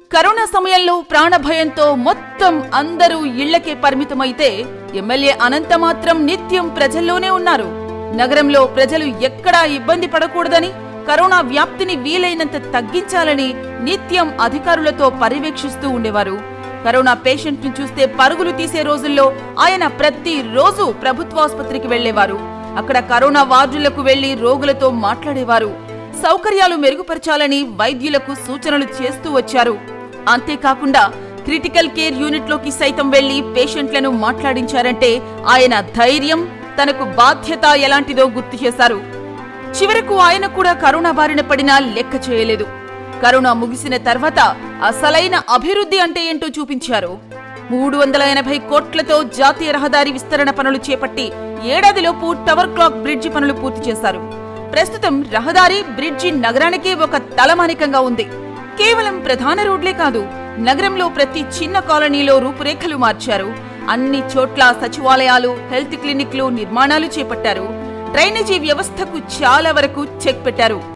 Corona సమయంలో ప్రాణభయంతో మొత్తం అందరూ ఇళ్లకే పరిమితమైతే ఎమ్మెల్యే అనంత మాత్రం నిత్యం ప్రజల్లోనే ఉన్నారు. నగరంలో ప్రజలు ఎక్కడా ఇబ్బంది పడకూడదని, కరోనా వ్యాప్తిని వీలైనంత తగ్గించాలని నిత్యం అధికారులతో పర్యవేక్షిస్తూ ఉండేవారు. కరోనా పేషెంట్ ను చూస్తే పరుగులు తీసే రోజుల్లో ఆయన ప్రతిరోజు ప్రభుత్వాసుపత్రికి వెళ్లేవారు. అక్కడ కరోనా వార్డులకు వెళ్లి రోగులతో మాట్లాడేవారు. సౌకర్యాలు మెరుగుపరచాలని వైద్యులకు సూచనలు చేస్తూ వచ్చారు. అంతేకాకుండా క్రిటికల్ కేర్ యూనిట్లోకి సైతం వెళ్లి పేషెంట్లను మాట్లాడించారంటే ఆయన ధైర్యం, తనకు బాధ్యత ఎలాంటిదో గుర్తు చేశారు. చివరకు ఆయన కూడా కరోనా బారిన పడినా లెక్క చేయలేదు. కరోనా ముగిసిన తర్వాత అసలైన అభివృద్ధి అంటే ఏంటో చూపించారు. 380 కోట్లతో జాతీయ రహదారి విస్తరణ పనులు చేపట్టి ఏడాదిలోపు టవర్ క్లాక్ బ్రిడ్జి పనులు పూర్తి చేశారు. ప్రస్తుతం రహదారి, బ్రిడ్జి నగరానికే ఒక తలమానికంగా ఉంది. కేవలం ప్రధాన రోడ్లే కాదు, నగరంలో ప్రతి చిన్న కాలనీలో రూపురేఖలు మార్చారు. అన్ని చోట్ల సచివాలయాలు, హెల్త్ క్లినిక్లు నిర్మాణాలు చేపట్టారు. డ్రైనేజీ వ్యవస్థకు చాలా వరకు చెక్ పెట్టారు.